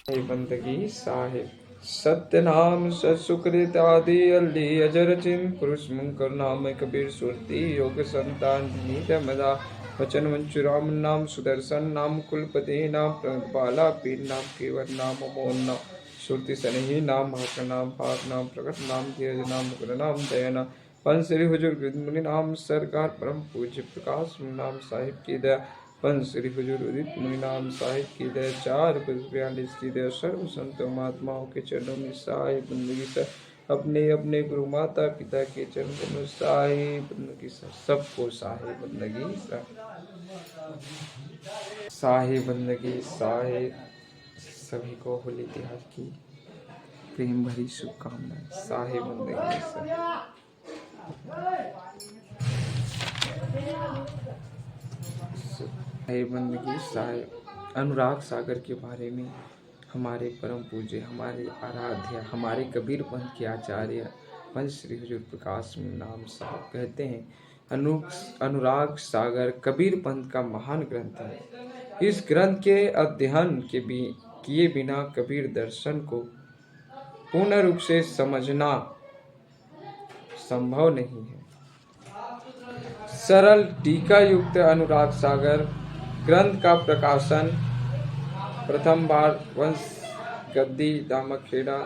बंदगी साहिब सत्यनाम सत्सुकृत आदि अल्ली अजर चिन्ह पुरुष मुंकर नाम कबीर सुरती योग संतान मदा वचन वंचुराम नाम सुदर्शन नाम कुलपति नाम बाला पीर नाम केवल नाम मोहन नाम सुरति सनही नाम भाकर नाम पाक नाम प्रकट नाम धीरज नाम मुकुर नाम दयाना पंच श्री हुजूर मुनि नाम सरकार परम पूज्य प्रकाश नाम साहिब की दया पंच श्री हुजूर उदित मुनि नाम साहिब की दया 442 की दया सर्व संतों महात्माओं के चरणों में साहिब बंदगी सर अपने अपने गुरु माता पिता के चरणों में साहिब बंदगी सर सबको साहिब बंदगी सर साहिब बंदगी साहिब सभी को होली त्योहार की प्रेम भरी शुभकामनाएं साहिब बंदगी सर साहिब बंदगी साहिब अनुराग सागर के बारे में हमारे परम पूज्य हमारे आराध्य हमारे कबीर पंथ के आचार्य पंच श्री हुजूर प्रकाश नाम साहब कहते हैं अनुराग सागर कबीर पंथ का महान ग्रंथ है। इस ग्रंथ के अध्ययन के किए बिना कबीर दर्शन को पूर्ण रूप से समझना संभव नहीं है। सरल टीका युक्त अनुराग सागर ग्रंथ का प्रकाशन प्रथम बार वंश गद्दी दामखेड़ा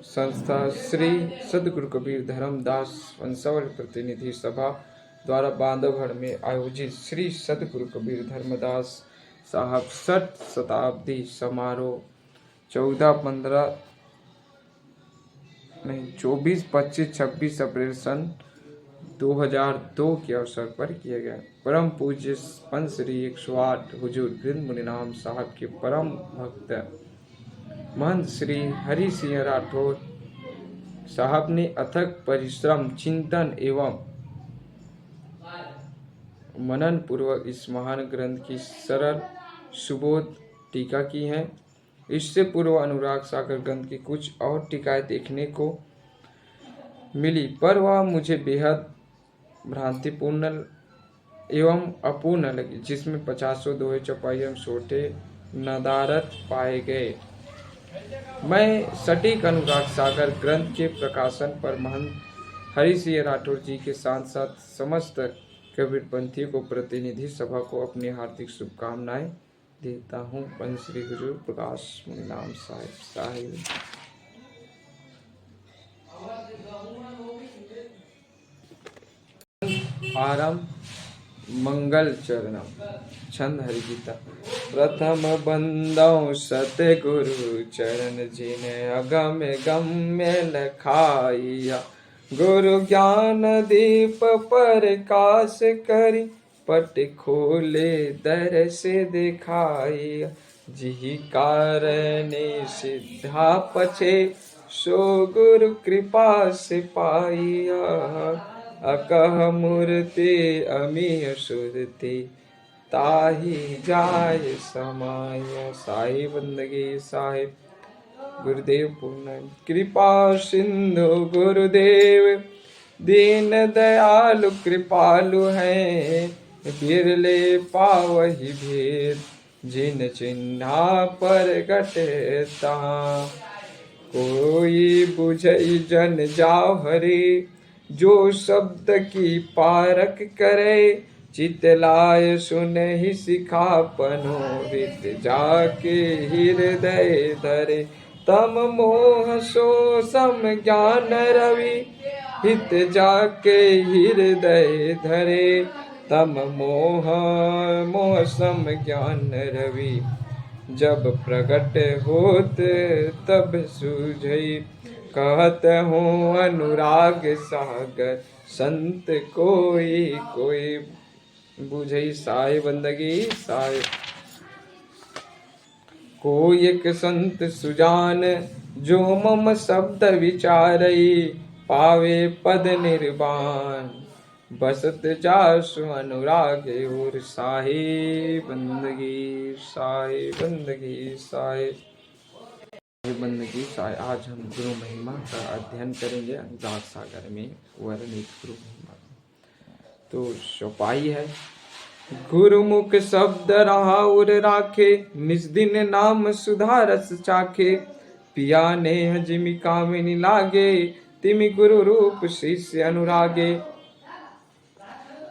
संस्था श्री सदगुरु कबीर धर्मदास वंशावल प्रतिनिधि सभा द्वारा बांधवगढ़ में आयोजित श्री सदगुरु कबीर धर्मदास साहब 60 शताब्दी समारोह 24, 25, 26 अप्रैल सन 2002 के अवसर पर किया गया। परम पूज्य पंच श्री 108 हुजूर गृंद मुनि नाम साहब के परम भक्त महंत श्री हरि सिंह राठौर साहब ने अथक परिश्रम चिंतन एवं मनन पूर्वक इस महान ग्रंथ की सरल सुबोध टीका की है। इससे पूर्व अनुराग सागर ग्रंथ की कुछ और टीकाएं देखने को मिली पर वह मुझे बेहद भ्रांतिपूर्ण एवं अपूर्ण लगी, जिसमें 50 दोहे चौपाई एवं छोटे नदारत पाए गए। मैं सटीक अनुराग सागर ग्रंथ के प्रकाशन पर महंत हरि सिंह राठौर जी के साथ साथ समस्त कबीरपंथी को प्रतिनिधि सभा को अपनी हार्दिक शुभकामनाएं देता हूँ। पंच श्री हुजूर प्रकाश मुनि नाम साहिब आरंभ मंगल चरणम छंद हरिगीता प्रथम बंदौ सतगुरु चरण जिने अगम गम्य लखाइया गुरु ज्ञान दीप प्रकाश करी पट खोले दर से दिखाइया जिहि कारणे सिद्धा पछे सो गुरु कृपा से पाइया अकह मूर्ति अमीय सुरति ताहि जाय समाय साहिब बंदगी साहिब गुरुदेव पूर्ण कृपा सिंधु गुरुदेव दीन दयालु कृपालु हैं बिरले पावहि भेद जिन चिन्हा पर घटता कोई बुझई जन जाओ हरि जो शब्द की पारक करे चितलाय सुन ही सिखापनो हित जाके हृदय धरे तम मोह सो सम ज्ञान रवि हित जाके हृदय धरे तम मोह सम ज्ञान रवि जब प्रकट होत तब सूझई कहत हूँ अनुराग सागर संत कोई बुझई साहिब बंदगी साहिब कोई एक संत सुजान जो मम शब्द विचारई पावे पद निर्वाण बसत जासु अनुराग और साहिब बंदगी साहिब बंदगी साहिब बंदगी साहिब। आज हम गुरु महिमा का अध्ययन करेंगे अनुराग सागर में वर्णित गुरु महिमा। तो चौपाई है गुरुमुख शब्द राहुर राखे, निज दिन नाम सुधा रस चाखे। पिया नेह जिमि कामिनी लागे, तिमि गुरु रूप शिष्य अनुरागे।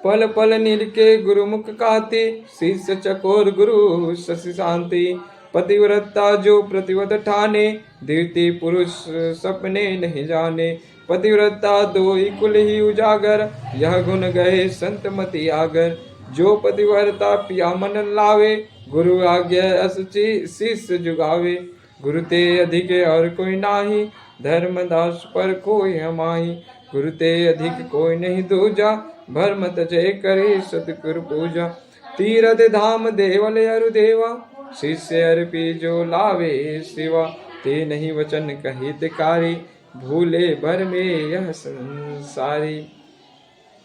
पल पल निरके गुरुमुख काते, शिष्य चकोर गुरु शशि शांति। पतिव्रता जो प्रतिव्रत ठाने, धीरति पुरुष सपने नहीं जाने। पतिव्रता दोई कुल ही उजागर, यह गुण गए संत मति आगर। जो पतिव्रता पिया मन लावे, गुरु आज्ञा असचि शिष्य जुगावे। गुरु ते अधिक और कोई नाही, धर्मदास पर कोई हमाही। गुरु ते अधिक कोई नहीं दूजा, भरम तजय करे सतगुरु पूजा। तीरथ धाम देवल अरु देवा, शिष्य अर्पी जो लावे सेवा। ते नहीं वचन कहितकारी, भूले भर में यह संसारी।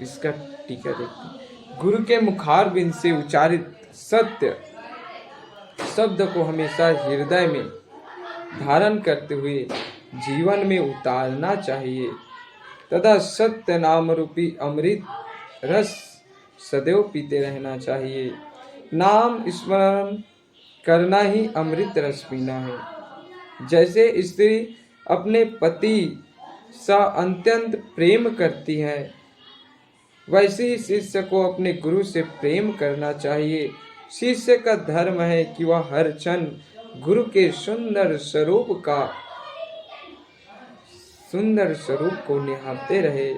इसका टीका देखते हैं। गुरु के मुखार बिंद से उच्चारित सत्य शब्द को हमेशा हृदय में धारण करते हुए जीवन में उतारना चाहिए तथा सत्य नाम रूपी अमृत रस सदैव पीते रहना चाहिए। नाम स्मरण करना ही अमृत रस पीना है। जैसे स्त्री अपने पति से अत्यंत प्रेम करती है, वैसे ही शिष्य को अपने गुरु से प्रेम करना चाहिए। शिष्य का धर्म है कि वह हर क्षण गुरु के सुंदर स्वरूप को निहारते रहे।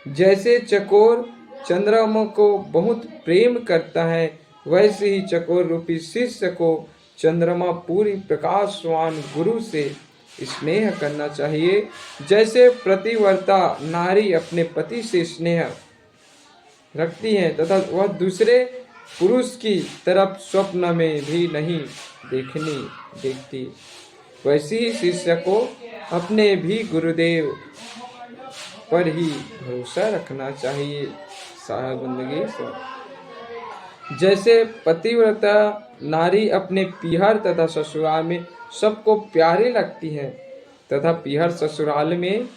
जैसे चकोर चंद्रमा को बहुत प्रेम करता है, वैसे ही चकोर रूपी शिष्य को चंद्रमा पूरी प्रकाशवान गुरु से स्नेह करना चाहिए। जैसे प्रतिव्रता नारी अपने पति से स्नेह रखती है तथा वह दूसरे पुरुष की तरफ स्वप्न में भी नहीं देखती, वैसे ही शिष्य को अपने भी गुरुदेव पर ही भरोसा रखना चाहिए। साहब बंदगी से जैसे पतिव्रता नारी अपने पीहर तथा ससुराल में सबको प्यारी लगती है तथा पीहर ससुराल में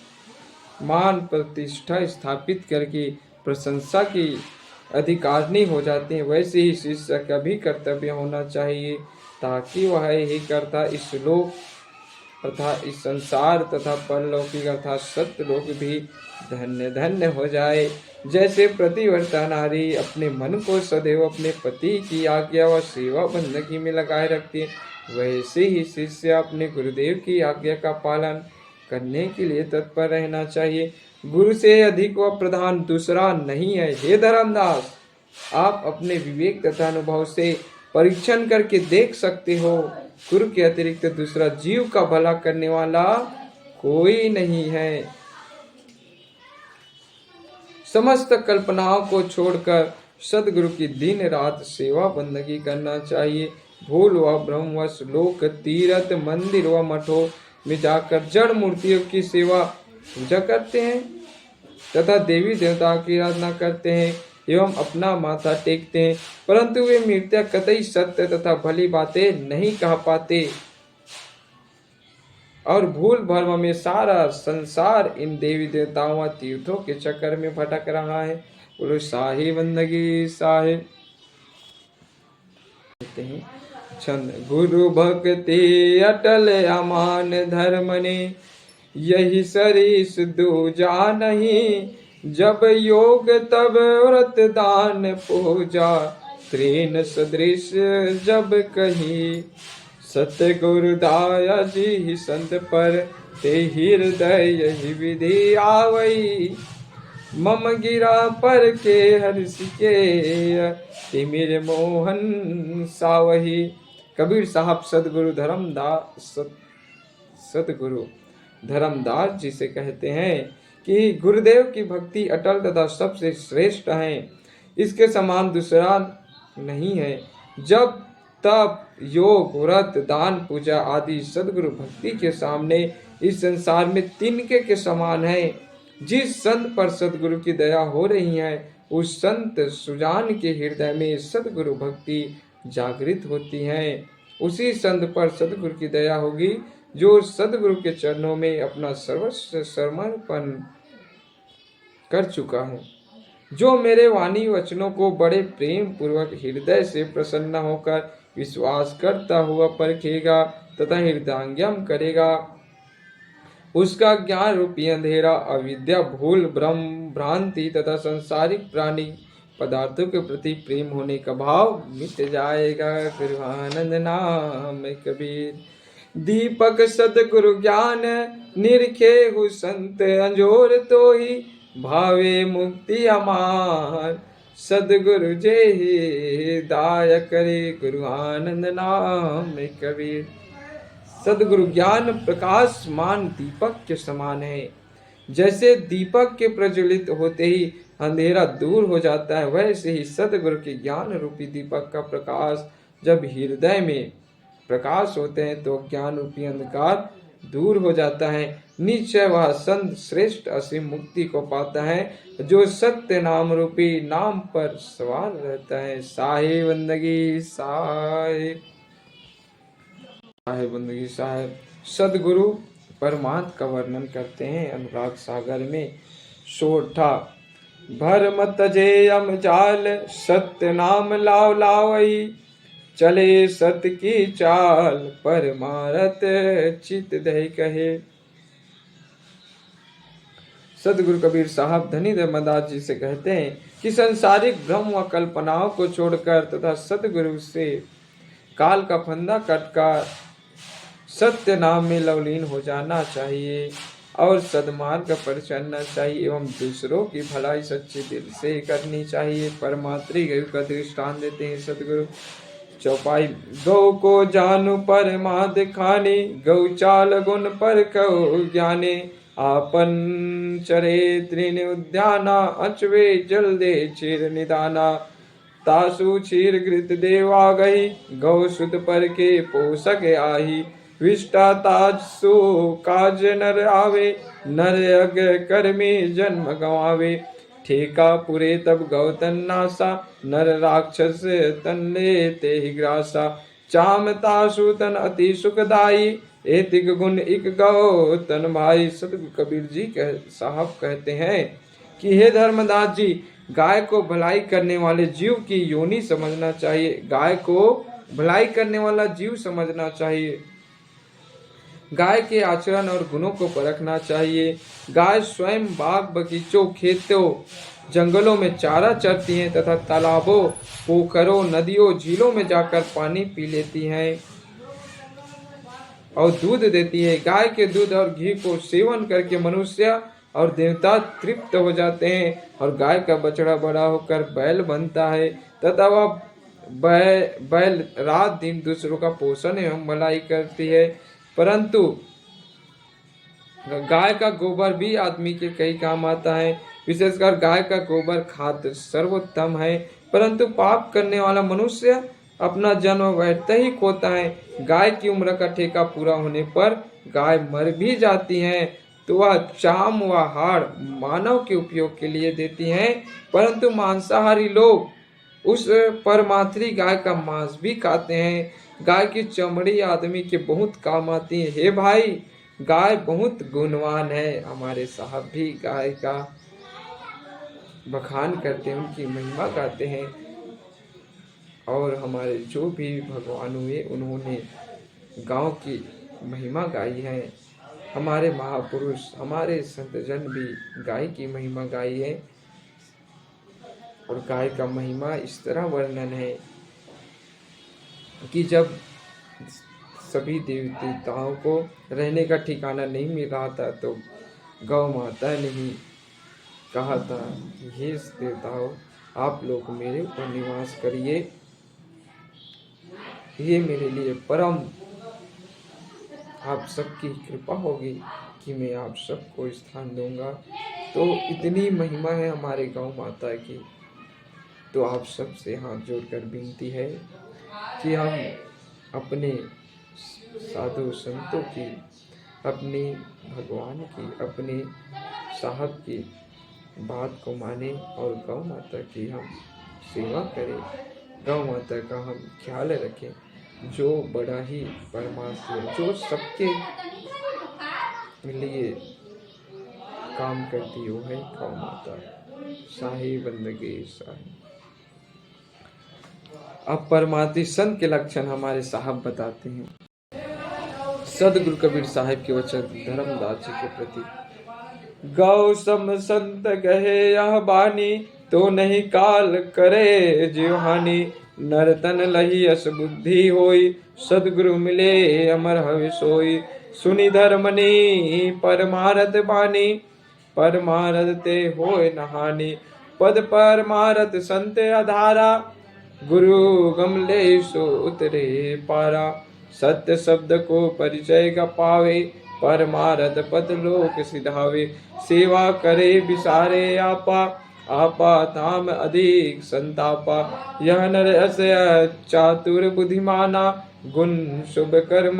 मान प्रतिष्ठा स्थापित करके प्रशंसा की अधिकारिणी हो जाते हैं, वैसे ही शिष्य का भी कर्तव्य होना चाहिए ताकि वह ही कर्ता इस लोक अर्थात इस संसार तथा परलौकिक अर्थात सत्य लोक भी धन्य धन्य हो जाए। जैसे प्रतिव्रता नारी अपने मन को सदैव अपने पति की आज्ञा व सेवा बंदगी में लगाए रखती है, वैसे ही शिष्य अपने गुरुदेव की आज्ञा का पालन करने के लिए तत्पर रहना चाहिए। गुरु से अधिक व प्रधान दूसरा नहीं है। हे धर्मदास, आप अपने विवेक तथा अनुभव से परीक्षण करके देख सकते हो, गुरु के अतिरिक्त दूसरा जीव का भला करने वाला कोई नहीं है। समस्त कल्पनाओं को छोड़कर सदगुरु की दिन रात सेवा बंदगी करना चाहिए। भूल व ब्रह्मवश लोक तीर्थ मंदिर व मठों में जाकर जड़ मूर्तियों की सेवा पूजा करते हैं तथा देवी देवता की आराधना करते हैं एवं अपना माथा टेकते हैं, परंतु वे मूर्तियां कतई सत्य तथा भली बातें नहीं कह पाते और भूल भर्म में सारा संसार इन देवी देवताओं व तीर्थों के चक्कर में भटक रहा है। बोलो शाही बंदगी साहिब। छंद गुरु भक्ति अटल अमान धर्म ने, यही सरीस दूजा नहीं। जब योग तब व्रत दान पूजा, त्रीन सदृश जब कही। सतगुरु दाया जी संत पर, ते हृदय यही विधि आवई। मम गिरा पर के हर्ष के, तिमिर मोहन सावही। कबीर साहब सतगुरु धर्मदास जी से कहते हैं कि गुरुदेव की भक्ति अटल तथा सबसे श्रेष्ठ है, इसके समान दूसरा नहीं है। जब तप योग व्रत दान पूजा आदि सदगुरु भक्ति के सामने इस संसार में तिनके के समान है। जिस संत पर सदगुरु की दया हो रही है, उस संत सुजान के हृदय में सदगुरु भक्ति जागृत होती है। उसी संत पर सदगुरु की दया होगी जो सदगुरु के चरणों में अपना सर्वस्व समर्पण कर चुका है। जो मेरे वाणी वचनों को बड़े प्रेम पूर्वक हृदय से प्रसन्न होकर विश्वास करता हुआ परखेगा तथा हृदयंगम करेगा, उसका ज्ञान रूपी अंधेरा, अविद्या, भूल, भ्रम, भ्रांति तथा संसारिक प्राणी पदार्थों के प्रति प्रेम होने का भाव मिट जाएगा। गुरु आनंद नाम कबीर। दीपक सदगुरु ज्ञान निरखे हु संत अंजोर, तो ही भावे मुक्ति अमान, सदगुरु जे ही दाय करे। गुरु आनंद नाम कबीर। सदगुरु ज्ञान प्रकाशमान दीपक के समान है। जैसे दीपक के प्रज्वलित होते ही अंधेरा दूर हो जाता है, वैसे ही सदगुरु के ज्ञान रूपी दीपक का प्रकाश जब हृदय में प्रकाश होते हैं तो ज्ञान रूपी अंधकार दूर हो जाता है। निश्चय वह संत श्रेष्ठ असीम मुक्ति को पाता है, जो सत्य नाम रूपी नाम पर सवार रहता है। साहे बंदगी साहे, साहे बंदगी साहेब। सदगुरु परमात्मा का वर्णन करते हैं अनुराग सागर में। सोठा भर मत जे अम जाल, सत्य नाम लाव लावई, चले सत की चाल, परमारथ चित दही कहे। सदगुरु कबीर साहब धनी धर्मदास जी से कहते हैं कि संसारिक भ्रम व कल्पनाओं को छोड़कर तथा सदगुरु से काल का फंदा कटकर सत्य नाम में लवलीन हो जाना चाहिए और सद्मार्ग पर चलना चाहिए एवं दूसरों की भलाई सच्चे दिल से करनी चाहिए। परमात्री गौ का दृष्टान देते हैं सदगुरु। चौपाई गौ को जानू परमाद खाने, गौचाल गुण पर कहो ज्ञाने, आपन चरे तृण उद्याना, अचवे जल दे क्षीर निदाना, तासु क्षीर घृत देवा गई, गौ सुत पर के पोषक आही, विष्टा तासु काज नर आवे, नर यज्ञ कर्मी जन्म गवावे, ठेका पुरे तब गौतन नासा, नर राक्षस तन लेते ही ग्रासा, चाम तासु तन अति सुखदाई, एतिक गुण इक गौ तन भाई। सतगुरु कबीर जी साहब कहते हैं कि हे धर्मदास जी, गाय को भलाई करने वाले जीव की योनि समझना चाहिए। गाय को भलाई करने वाला जीव समझना चाहिए। गाय के आचरण और गुणों को परखना चाहिए। गाय स्वयं बाग बगीचों, खेतों, जंगलों में चारा चरती हैं तथा तालाबों, पोखरों, नदियों, झीलों में जाकर पानी पी लेती हैं और दूध देती है। गाय के दूध और घी को सेवन करके मनुष्य और देवता तृप्त हो जाते हैं और गाय का बछड़ा बड़ा होकर बैल बनता है तथा वह बैल रात दिन दूसरों का पोषण एवं भलाई करती है। परंतु गाय का गोबर भी आदमी के कई काम आता है। विशेषकर गाय का गोबर खाद्य सर्वोत्तम है, परंतु पाप करने वाला मनुष्य अपना जन्म वैसे ही खोता है। गाय की उम्र का ठेका पूरा होने पर गाय मर भी जाती है तो वह चाम व हाड़ मानव के उपयोग के लिए देती हैं, परंतु मांसाहारी लोग उस परमात्री गाय का मांस भी खाते हैं। गाय की चमड़ी आदमी के बहुत काम आती है। हे भाई, गाय बहुत गुणवान है। हमारे साहब भी गाय का बखान करते हैं, उनकी महिमा गाते हैं और हमारे जो भी भगवान हुए उन्होंने गांव की महिमा गाई है। हमारे महापुरुष, हमारे संत जन भी गाय की महिमा गाई है और गाय का महिमा इस तरह वर्णन है कि जब सभी देवताओं को रहने का ठिकाना नहीं मिल रहा था तो गौ माता ने ही कहा था, हे देवताओं, आप लोग मेरे ऊपर निवास करिए, ये मेरे लिए परम आप सबकी कृपा होगी कि मैं आप सबको स्थान दूंगा। तो इतनी महिमा है हमारे गौ माता की। तो आप सबसे हाथ जोड़कर विनती है कि हम अपने साधु संतों की, अपने भगवान की, अपने साहब की बात को माने और गौ माता की हम सेवा करें, गौ माता का हम ख्याल रखें, जो बड़ा ही परमात्मा, जो सबके लिए काम करती वो है गौ माता। शाही बंदगी शाही। अब परमार्थी संत के लक्षण हमारे साहब बताते हैं। सदगुरु कबीर साहिब के वचन धर्मदास जी के प्रति। गौ सम संत कहे यह बानी, तो नहीं काल करे जीव हानि। नरतन लही अस बुद्धि होई, सदगुरु मिले अमर हवि सोई। सुनि धर्मनी परमारथ बानी, परमारथ ते होय नहानि। पद परमारथ संत आधारा, गुरु गमले सो उतरे पारा। सत्य शब्द को परिचय का पावे, परमारथ पद लोक सिधावे। सेवा करे विसारे आपा, आपा धाम अधिक संतापा। यह नर अस्य चातुर बुद्धिमाना, गुण शुभ कर्म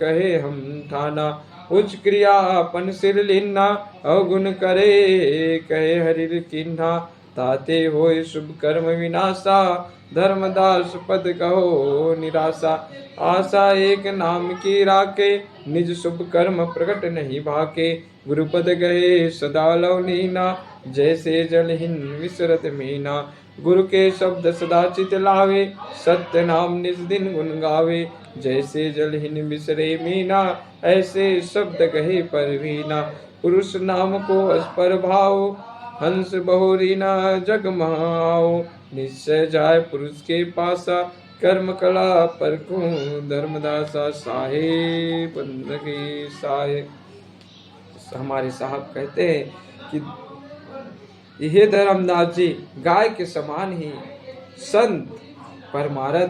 कहे हम ठाना। उच्च क्रिया अपन सिर लीना, अवगुण करे कहे हरिर कीन्हा। ताते होय शुभ कर्म विनाशा, धर्मदास पद कहो निराशा। आशा एक नाम की राखे, निज शुभ कर्म प्रकट नहीं भाके। गुरुपद गए सदा लवलीना, जैसे जलहीन विसरत मीना। गुरु के शब्द सदा चित लावे, सत्य नाम निज दिन गुण गावे। जैसे जलहीन विसरे मीना, ऐसे शब्द कहे परवीना। पुरुष नाम को अस्पर भाव, हंस बहुरी न जग महाओ। निश्चय जाय पुरुष के पासा, कर्म कला परखूं धर्मदासा। साहे बंदगी साहे। हमारे साहब कहते हैं कि ये धर्मदास जी गाय के समान ही संत परमारथ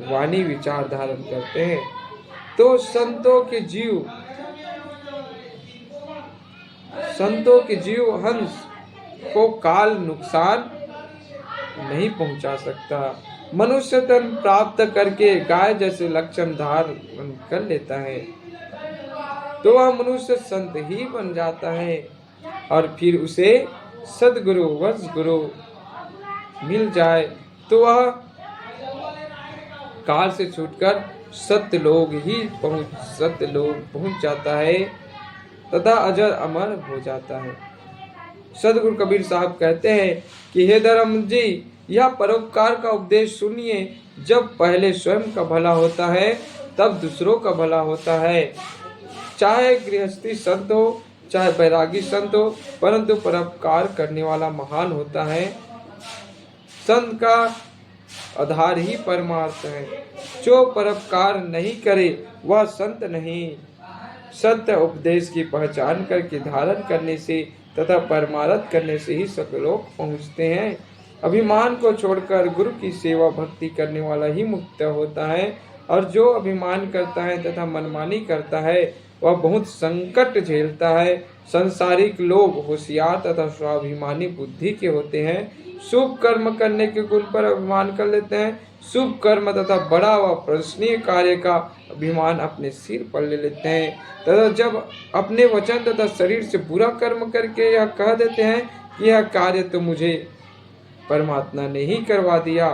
वाणी विचार धारण करते हैं। तो संतों के जीव हंस को काल नुकसान नहीं पहुंचा सकता। मनुष्य तन प्राप्त करके गाय जैसे लक्षण धारण कर लेता है, तो वह मनुष्य संत ही बन जाता है। और फिर उसे सदगुरु वश गुरु मिल जाए तो वह काल से छूटकर सत्य लोग पहुंच जाता है तथा अजर अमर हो जाता है। सदगुरु कबीर साहब कहते हैं कि हे धर्म जी, यह परोपकार का उपदेश सुनिए। जब पहले स्वयं का भला होता है, तब दूसरों का भला होता है। चाहे गृहस्थी संत हो, चाहे बैरागी संत हो, परंतु परोपकार करने वाला महान होता है। संत का आधार ही परमार्थ है। जो परोपकार नहीं करे वह संत नहीं। सत्य उपदेश की पहचान करके धारण करने से तथा परमारथ करने से ही सब लोग पहुँचते हैं। अभिमान को छोड़कर गुरु की सेवा भक्ति करने वाला ही मुक्त होता है। और जो अभिमान करता है तथा मनमानी करता है, वह बहुत संकट झेलता है। संसारिक लोग होशियार तथा स्वाभिमानी बुद्धि के होते हैं। शुभ कर्म करने के गुण पर अभिमान कर लेते हैं। शुभ कर्म तथा बड़ा व प्रशंसनीय कार्य का अभिमान अपने सिर पर ले लेते हैं तथा जब अपने वचन तथा शरीर से बुरा कर्म करके यह कह देते हैं कि यह कार्य तो मुझे परमात्मा ने ही करवा दिया,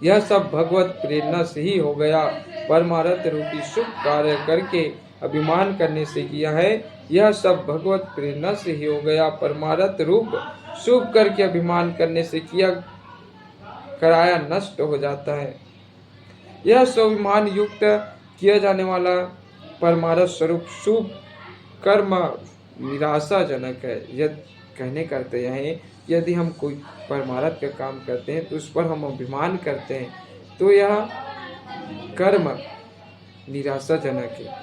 यह सब भगवत प्रेरणा से ही हो गया। परमारथ रूपी शुभ कार्य करके अभिमान करने से किया है, यह सब भगवत प्रेरणा से ही हो गया। परमारथ रूप शुभ करके अभिमान करने से किया कराया नष्ट हो जाता है। यह स्वाभिमान युक्त किया जाने वाला परमारथ स्वरूप शुभ कर्म निराशाजनक है। यदि कहने करते हैं यदि हम कोई परमारथ का काम करते हैं तो उस पर हम अभिमान करते हैं, तो यह कर्म निराशाजनक है।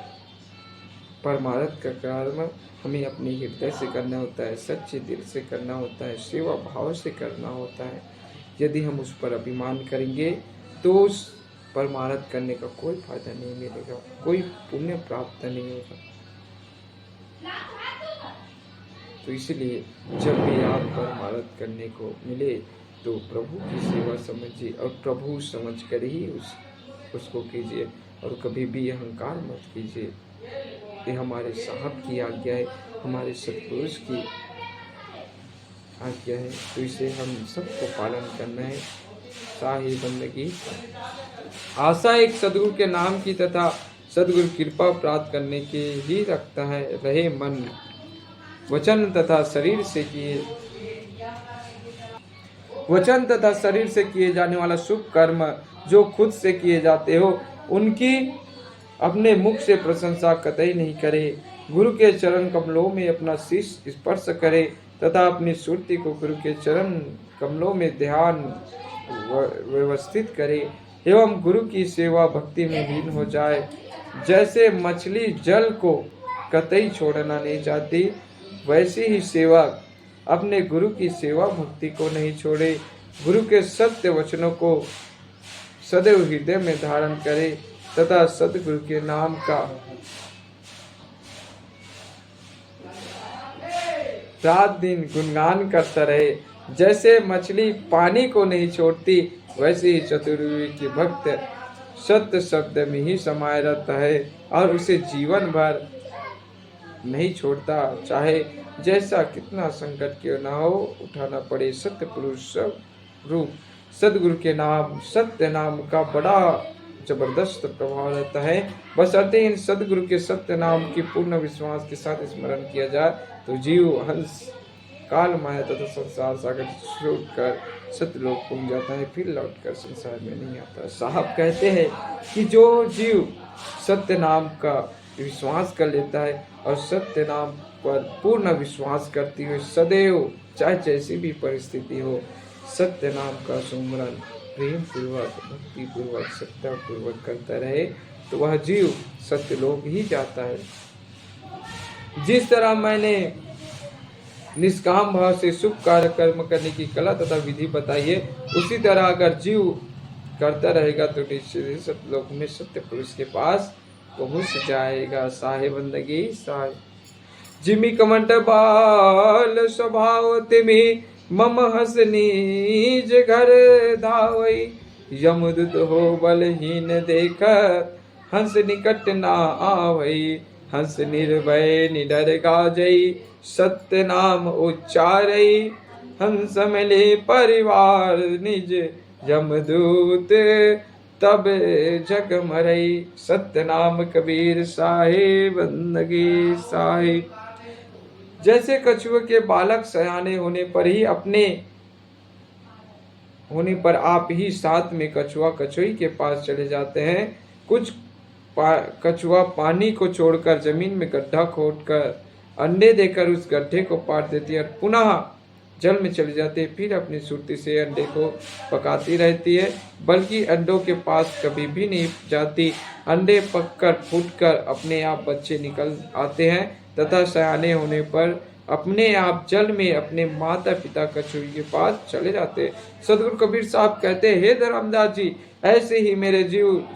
परमारथ का कर्म हमें अपने हृदय से करना होता है, सच्चे दिल से करना होता है, सेवा भाव से करना होता है। यदि हम उस पर अभिमान करेंगे तो उस परमारथ करने का कोई फायदा नहीं मिलेगा, कोई पुण्य प्राप्त नहीं होगा। तो इसलिए जब भी आप परमारथ करने को मिले तो प्रभु की सेवा समझिए और प्रभु समझ कर ही उसको कीजिए और कभी भी अहंकार मत कीजिए। ये हमारे साहब की आज्ञा है, हमारे सत्पुरुष की आज्ञा है, तो इसे हम सबको पालन करना है। शाही बंदगी आशा एक सदगुरु के नाम की तथा सद्गुरु कृपा प्राप्त करने के ही रखता है। रहे मन वचन तथा शरीर से किए जाने वाला शुभ कर्म जो खुद से किए जाते हो, उनकी अपने मुख से प्रशंसा कतई नहीं करे। गुरु के चरण कमलों में अपना शीश स्पर्श करे तथा अपनी सुरति को गुरु के चरण कमलों में ध्यान व्यवस्थित करे एवं गुरु की सेवा भक्ति में लीन हो जाए। जैसे मछली जल को कतई छोड़ना नहीं चाहती, वैसी ही सेवा अपने गुरु की सेवा भक्ति को नहीं छोड़े। गुरु के सत्य वचनों को सदैव हृदय में धारण करे तथा सद्गुरु के नाम का रात दिन गुणगान करता रहे। जैसे मछली पानी को नहीं छोड़ती, वैसे ही चतुर्विवेकी भक्त सत्य शब्द में ही समाये रहता है और उसे जीवन भर नहीं छोड़ता, चाहे जैसा कितना संकट क्यों ना हो उठाना पड़े। सत्य पुरुष रूप सद्गुरु के नाम, सत्य नाम का बड़ा जबरदस्त प्रभाव रहता है। बशर्ते इन सद्गुरु के सत्य नाम की पूर्ण विश्वास के साथ स्मरण किया जाए तो जीव हंस काल माया तथा संसार सागर छोड़कर सत्यलोक पहुंच जाता है, फिर लौटकर संसार में नहीं आता। साहब कहते हैं कि जो जीव सत्य नाम का विश्वास कर लेता है और सत्य नाम पर पूर्ण विश्वास करती हुए सदैव चाहे जैसी भी परिस्थिति हो सत्य नाम का सुमरन प्रेम पूर्वक भक्ति पूर्वक सत्ता पूर्वक करता रहे तो वह जीव सत्यलोक ही जाता है। जिस तरह मैंने निष्काम भाव से शुभ कार्य कर्म करने की कला तथा विधि बताई है, उसी तरह अगर जीव करता रहेगा तो निश्चित ही सत्यलोक में सत्य पुरुष के पास पहुंच जाएगा। साहे बंदगी साहे जिमी कमंड बाल स्वभाव तिमी मम हसनीज घर धावई यमुदूत हो बलहीन देख हंस निकट ना आवई हंस निर्भय निडर गाजई सत्य नाम उच्चारई हंस मिले परिवार निज यमदूत तब जग मरई। सत्य नाम कबीर साहे बंदगी साहे। जैसे कछुए के बालक सयाने होने पर आप ही साथ में कछुआ कछुई के पास चले जाते हैं। कुछ कछुआ पानी को छोड़कर जमीन में गड्ढा खोदकर अंडे देकर उस गड्ढे को पार देती है और पुनः जल में चली जाती है, फिर अपनी सुरती से अंडे को पकाती रहती है, बल्कि अंडों के पास कभी भी नहीं जाती। अंडे पककर फूटकर अपने आप बच्चे निकल आते हैं तथा सयाने होने पर अपने आप जल में अपने माता पिता कछुई के पास चले जाते। सदगुरु कबीर साहब कहते हैं, हे धर्मदास जी, ऐसे ही मेरे जीव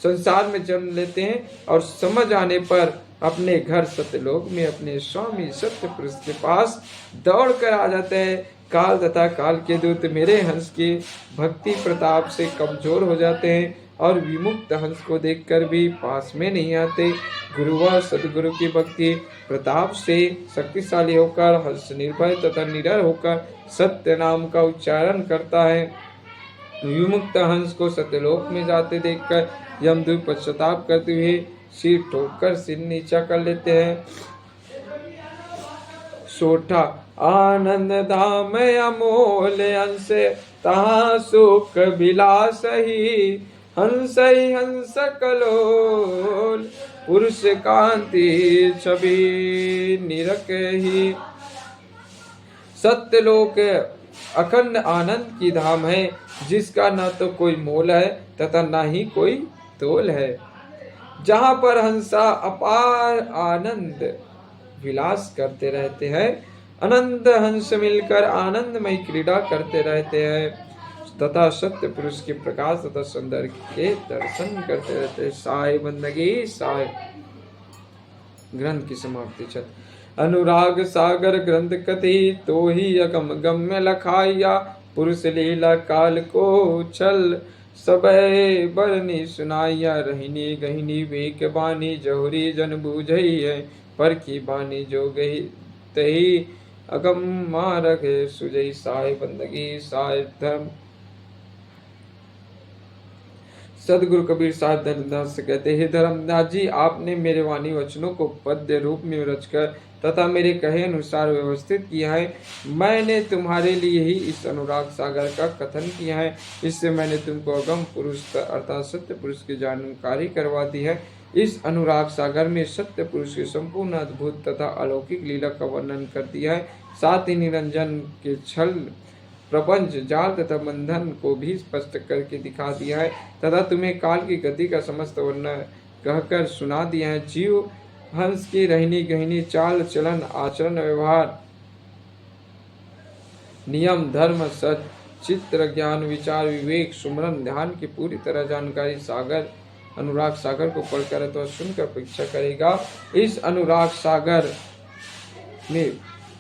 संसार में जन्म लेते हैं और समझ आने पर अपने घर सत्यलोक में अपने स्वामी सत्य पुरुष के पास दौड़ कर आ जाते हैं। काल तथा काल के दूत मेरे हंस के भक्ति प्रताप से कमजोर हो जाते हैं और विमुक्त हंस को देखकर भी पास में नहीं आते। गुरु व सदगुरु की भक्ति प्रताप से शक्तिशाली होकर हंस निर्भय तथा निडर होकर सत्य नाम का उच्चारण करता है। विमुक्त हंस को सत्यलोक में जाते देखकर यमदूत पश्चाताप करते हुए सिर ठोककर सिर नीचा कर लेते हैं। सोठा आनंद धाम अमोल हंस तहाँ सुख विलास ही हंस हंस कलोल पुरुष कांति छवि निरख ही। सत्यलोक अखंड आनंद की धाम है, जिसका न तो कोई मोल है तथा न ही कोई तोल है, जहाँ पर हंसा अपार आनंद विलास करते रहते हैं। अनंत हंस मिलकर आनंदमय क्रीड़ा करते रहते हैं तथा सत्य पुरुष के प्रकाश तथा सौंदर्य के दर्शन करते रहते हैं। साई बंदगी साई। ग्रंथ की समाप्ति छत। अनुराग सागर ग्रंथ कथी तो ही अगम गम्य लखाइया पुरुष लीला काल को छल सबे बरनी सुनाइया रहिनी गहिनी वेक बानी जहुरी जन बूझई है पर की बानी जो गही तही अगम मारग सुजई। साय बंदगी साय धर्म सदगुरु कबीर साहब धर्मदास से कहते, हे धर्मदास जी, आपने मेरे वाणी वचनों को पद्य रूप में रचकर तथा मेरे कहे अनुसार व्यवस्थित किया है। मैंने तुम्हारे लिए ही इस अनुराग सागर का कथन किया है। इससे मैंने तुमको अगम पुरुष अर्थात सत्य पुरुष की जानकारी करवा दी है। इस अनुराग सागर में सत्य पुरुष की संपूर्ण अद्भुत तथा अलौकिक लीला का वर्णन कर दिया है। साथ ही निरंजन के छल प्रपंच जाल तथा बंधन को भी स्पष्ट करके दिखा दिया है तथा तुम्हें काल की गति का समस्त वर्णन कहकर सुना दिया है। जीव हंस की रहनी गहनी चाल चलन आचरण व्यवहार नियम धर्म सच चित्र ज्ञान विचार विवेक सुमरन ध्यान की पूरी तरह जानकारी सागर अनुराग सागर को पढ़कर अथवा सुनकर परीक्षा करेगा। इस अनुराग सागर में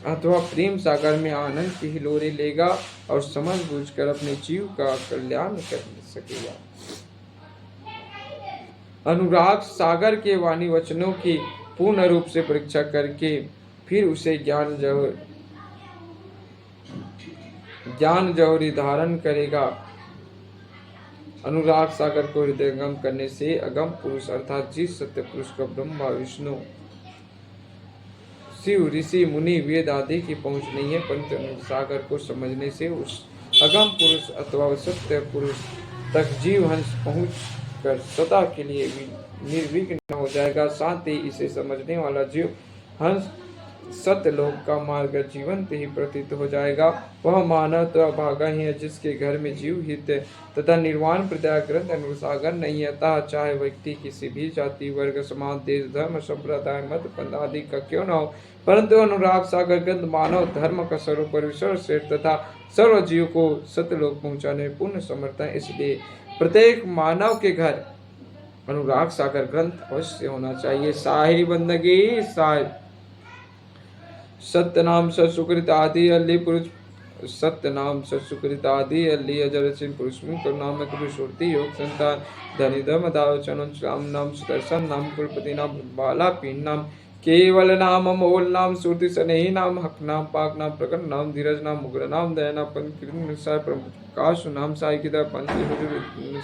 अथवा प्रेम सागर में आनंद की हिलोरे लेगा और समझ बूझकर अपने जीव का कल्याण कर सकेगा। अनुराग सागर के वाणी वचनों की पूर्ण रूप से परीक्षा करके फिर उसे ज्ञान जौहरी धारण करेगा। अनुराग सागर को हृदयंगम करने से अगम पुरुष अर्थात जिस सत्य पुरुष को ब्रह्मा विष्णु शिव ऋषि मुनि वेद आदि की पहुंच नहीं है, परंतु अनुराग सागर को समझने से उस अगम पुरुष अथवा सत्य पुरुष तक जीव हंस पहुंच कर सदा के लिए निर्विघ्न हो जाएगा। साथ ही इसे समझने वाला जीव हंस सत्यलोक का मार्ग जीवंत ही प्रतीत हो जाएगा। वह मानव तो अभागा ही है जिसके घर में जीव हित तथा निर्वाण प्रदायक ग्रंथ अनुराग सागर नहीं है। अतः चाहे व्यक्ति किसी भी जाति वर्ग समाज देश धर्म संप्रदाय मत पंथ आदि का क्यों न हो, परंतु अनुराग सागर ग्रंथ मानव धर्म का सर्वोपरि सर्वश्रेष्ठ तथा सर्व जीव को सत्यलोक पहुंचाने में पूर्ण समर्थ है। इसलिए प्रत्येक मानव के घर अनुराग सागर ग्रंथ अवश्य होना चाहिए। साहिब बंदगी साहिब सत्यनाम सत्सुकृत आदि अल्ली पुरुष सत्यनाम सत्सुकृत आदि अल्ली अजर चिन पुरुष नाम कबीर सुरती योग संतान धनि धम दावचन राम नाम सुदर्शन नाम कुलपति नाम बाला पीन नाम केवल नाम अमोल नाम सुरति सनेही नाम हक नाम पाक नाम प्रकट नाम धीरज नाम उग्र नाम दया नाम प्रकाश नाम साहिब की दया पंच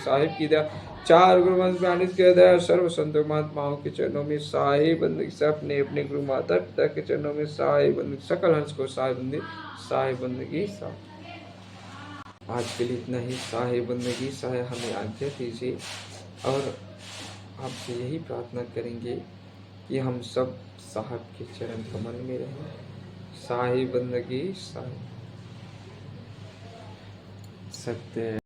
साहिब की दया चार गुरु वंश वाणिज्य के दया सर्व संतों महात्माओं के चरणों में साहिब बंदगी से अपने अपने गुरु माता पिता के चरणों में साहिब बंदगी सकल हंस को साहिब बंदगी आज के लिए इतना ही। साहिब बंदगी साहिब हमें आज्ञा दीजिए और आपसे यही प्रार्थना करेंगे कि हम सब साहब के चरण कमल में रहें। साहिब बंदगी साहिब सत्य